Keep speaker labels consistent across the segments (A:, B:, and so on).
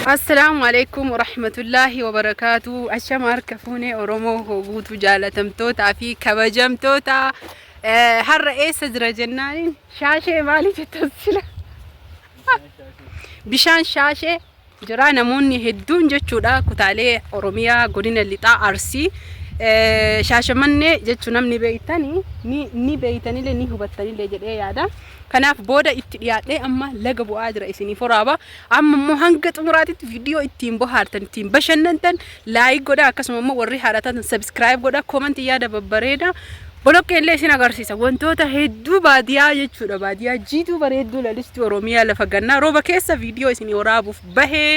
A: السلام عليكم ورحمة الله وبركاته. أشمار كفوني أورومو هوغوتو جالتمتوتا في كبجمتوتا هر رئيس زر جنانين شاشة مالي تتسلة بشان شاشة جرا نموني هدون جتشودا كتالي أوروميا قولنا اللي تا أرسي شاشة مني جتشو نمني بيتاني ني بيتاني لني هبتاني لجري يادا kanaaf booda itti dhiyaadhee amma laga bu'aa jira isinii foraaba amma immoo hanga xumuraatitti viidiyoo ittiin bohaartan ittiin bashannantan laayik godha akkasuma immoo warri haadhatan subscribe godha comment yaada babbareeda boloqqee illee isin agarsiisa wantoota hedduu baadiyaa jechuudha baadiyaa jiituu bareedduu lalisti Oromiyaa lafa gannaa rooba keessa viidiyoo isinii waraabuuf bahee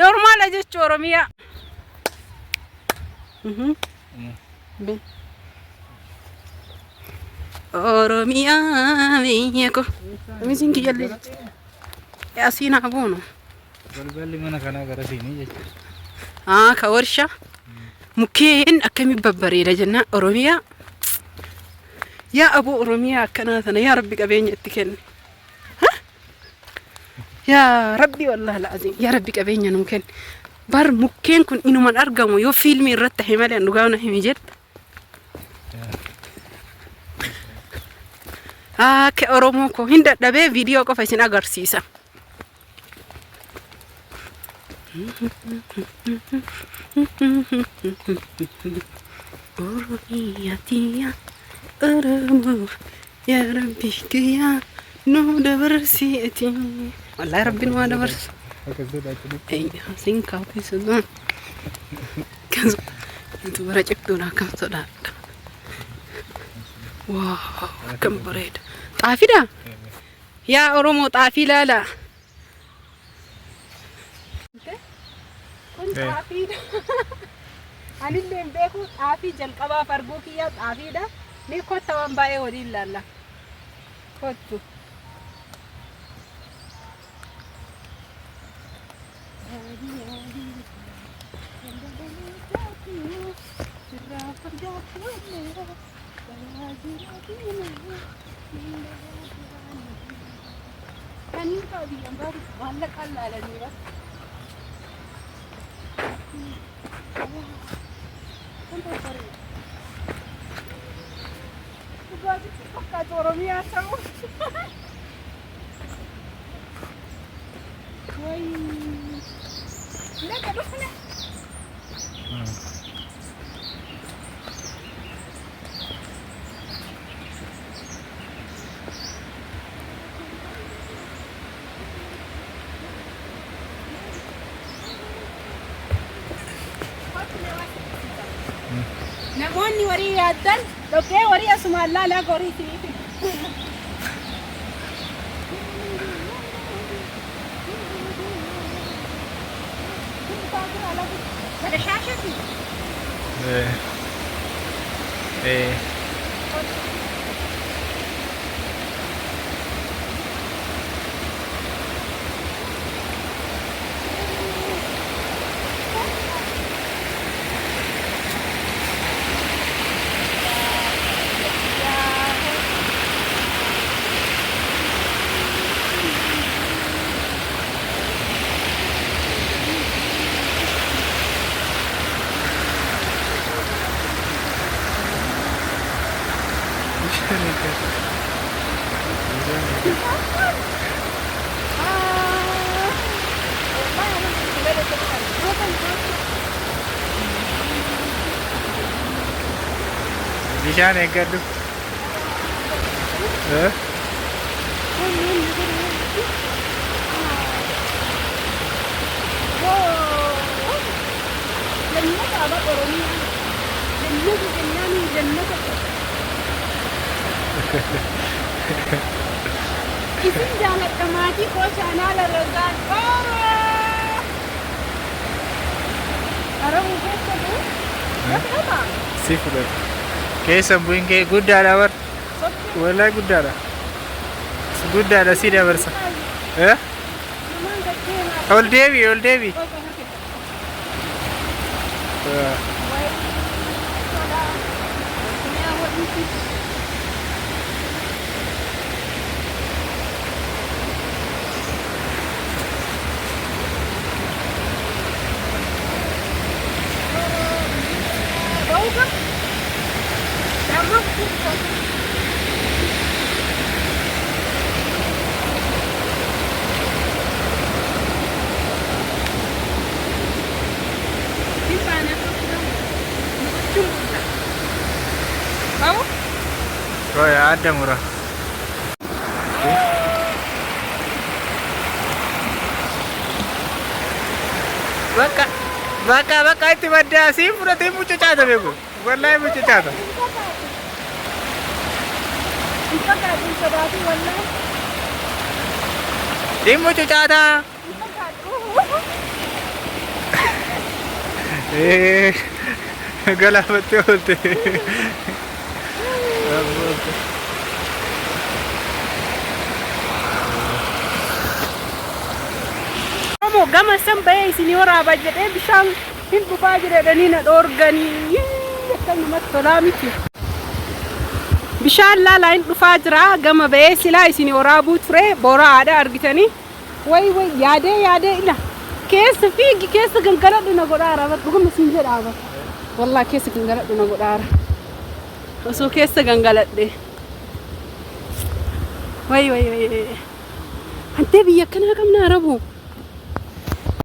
A: normaala jechuu Oromiyaa Oromia biyya misiin kiyyalle asiin habuunu
B: balballi mana kanaa gara siinii jechuudha.
A: Ka warshaa mukkeen akkamii babbareeda jenna Oromiyaa yaa aboo Oromiyaa akkanaa sana yaa rabbi qabeenya itti kenne yaa rabbi wallahi la'aziim yaa rabbi qabeenya nuu kenne bar mukkeen kun inuman argamu yoo fiilmii irratti ta'e malee dhugaawna himi jetta ke Oromoo ko hin dadhabee viidiyoo qofa isin agarsiisa. Oromiyaa tiya Oromoo yaa rabbi kiyyaa nu dabarsiiti. Wallahi rabbiin waa dabarsa. Siin kaawwisa sun. Kantu bara cibduudha kam sodaadha. Wow, kam bareeda. Xaafiidha? Yaa Oromoo xaafii laala. Kun xaafiidha. Anillee hin beeku xaafii jalqabaaf arguu kiyyaa xaafiidha. Ni kotta waan baay'ee waliin laalla. Kottu. Kan ini kau bilang baru balik Allah lah ni bas. Sampai baru. Juga sih pakai Oromia sama. Woi. Nak apa sana? Namoonni warii yaaddan dhoqqee warii asumaan laalaa gorii siniifi. Pada shaashati?
B: Bishaan eeggadhu.
A: Isin jalan kemati kau sana larasan. Orang mungkin tu, apa?
B: Seafood. Keessa bu'in kee guddaadha bar. Wallahi guddaadha. Guddaadha si dabarsa. Ol deebi. Roya ada murah. Baka itu ada sih, pura timu cucata bego. Wallahi mu cucata. Timu cucata. Gala betul tu.
A: Amo gama sampai seniora bajet bisang hindu bajet dan ini organi kan matolami tu. Bishan la lain dufajra gama bay sila seniora butre bora ada argitani. Wai yade ila. Kes figi kes gangara dina godara bat bukan messenger aba. Wallah kes gangara dina godara. Oso kes gangalat de. Wai. Ante biya kana kam na rabu.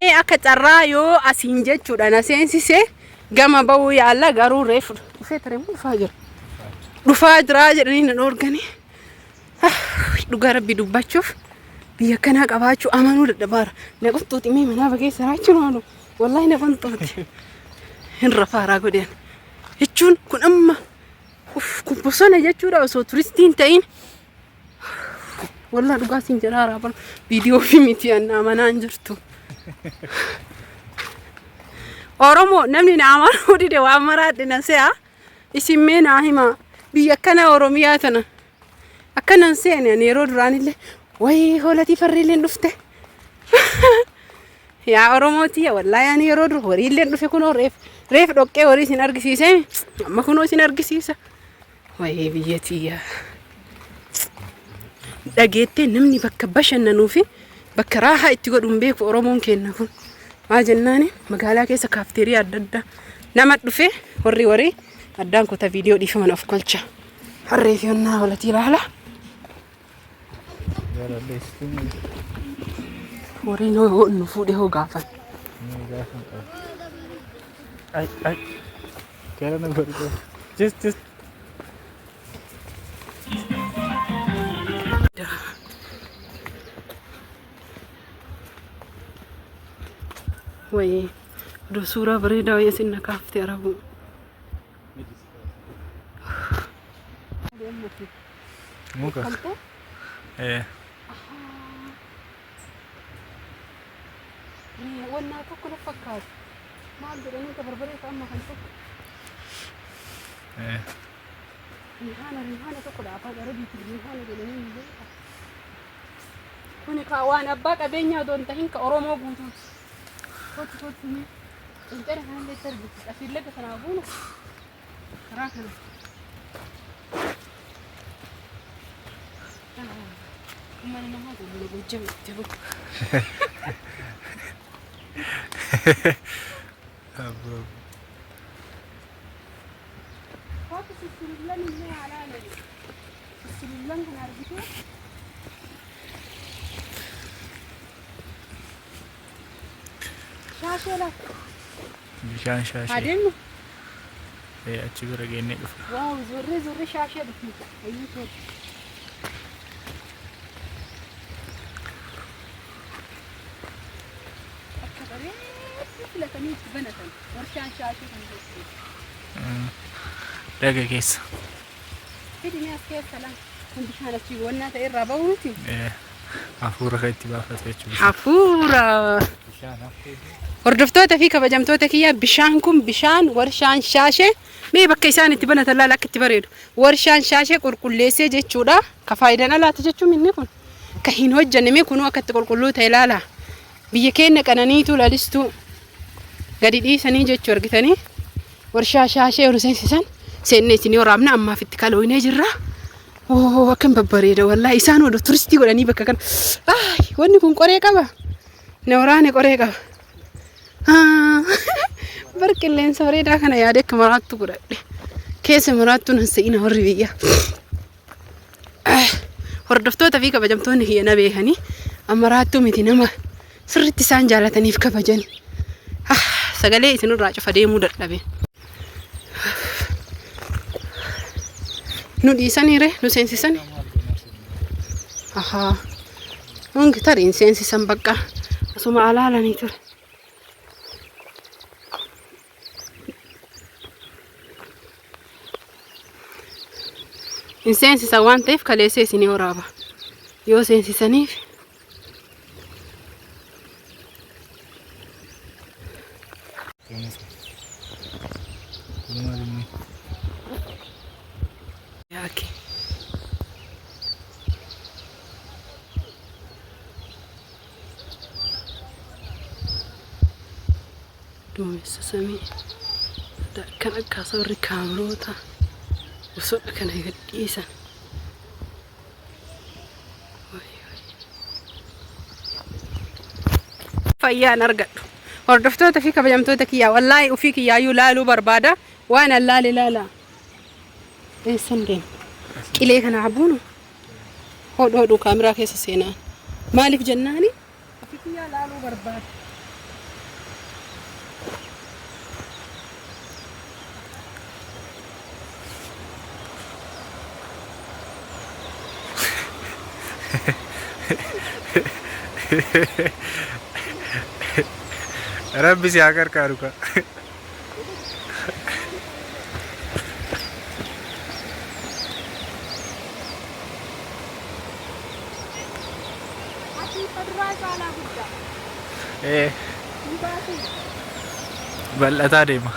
A: Akka carraa yoo asiin jechuudha na seensise gama ba'uu yaalla garuu reefu dhufee taree dhufaa jira jedhanii na dhoorganii dhugaa rabbi dubbachuuf biyya kanaa qabaachuu amanuu dadhabaara na qunxuuti mee manaa bageessa raachuun oolu wallahi na qunxuuti hin rafaaraa godheen jechuun kun amma kun bosona jechuudha osoo turistiin ta'in wallah dhugaa siin jedhaaraa bara viidiyoo fi miti annaa manaan jirtu. Oromo namni na amanuu dide waan maraadhe na se'a isin mee naa hima biyya kana Oromiyaa tana akkanan seene ani yeroo duraanillee wayi hoolatii farriilleen dhufte yaa Oromooti wallahi ani yeroo dur horiilleen dhufe kunoo reef dhoqqee horii isin argisiise amma kunoo isin argisiisa wayi biyyatiyya dhageettee namni bakka bashannanuufi bakka raahaa itti godhuun beeku Oromoon kenna kun maa jennaani magaalaa keessa kaafteerii adda addaa nama dhufe horii addaan kota viidiyoo dhiifaman of kolcha harree fi onnaa hoolatii ilaala horii nu fuudhee hoo gaafan
B: ay kera na godhu just
A: Wai, udah surah berita ya sini kafte Arabu.
B: Muka.
A: Warna aku kena pakai. Mal ini tak berbeda sama kan tu. Rihana tu kuda apa? Ada di Rihana di ni. Kuni kawan abba kabenya don tahin ka Oromo butuh. Kau ni, entah kan letter gitu. Asyik lagi sana pun, kerakan. Mana nama tu boleh bujang tu.
B: Abu.
A: Kau tu susulan ni ala ni. Susulan kan ada gitu. Shashala.
B: Bishan shashe.
A: Adenu.
B: Achi bira geenne dhufu.
A: Wow, zorre shashe dhufu. Ayyu to. Akka bare filatanii itti banatan warshaan shashe kan jedhu.
B: Daga keessa.
A: Hidini as keessa lan kun bishaan achi wannaa ta'e irraa ba'uuti.
B: Hafuura kan itti baafatu jechuudha.
A: Hafuura. Hordoftoota fi kabajamtoota kiyya bishaan kun bishaan warshaan shaashee mee bakka isaan itti banatan laala akka itti bareedu warshaan shaashee qulqulleessee jechuudha ka faayidaan alaati jechuun inni kun ka hin hojjanname kunuu akka itti qulqulluu ta'e laala biyya keenya qananiitu lalistuu gadi dhiisanii jechuu argitanii warshaa shaashee yeroo seensisan seenne isin waraabna ammaaf itti kalooyinee jirra. Akkam babbareeda wallahi isaan oduu turistii godhanii bakka kana. Wanni kun qoree qaba. Na waraane qoree qaba. Bar qilleensa bareedaa kana yaadee akka maraattu godhadhe. Keessa maraattu nan se'ina warri biyya. Hordoftoota fi kabajamtoonni kiyya beekanii maraattuu miti nama sirriitti isaan jaalataniif kabajani. Sagalee isinirraa cufa deemuu dadhabe. Nu dhiisaniire nu seensisani. Hungi tariin seensisan bakka asuma alaalanii ture. Hin seensisan waan ta'eef kaleessee isinii waraaba. Yoo seensisaniif yaaki. Duumessa samii kan akka warri kaameroota gosoota kana gadhiisan. Fayyaan argadhu. Hordoftoota fi kabajamtoota kiyyaa wallaahi ofii kiyyaayyuu laaluu barbaada waan allaale laala. Eessan deema. Qilee kana abuunu hodhuu kaameraa keessa seenaa. Maaliif jennaani? Ofii kiyyaa laaluu barbaada.
B: Rabbi si haa gargaaru ka. Bal'ataa deema.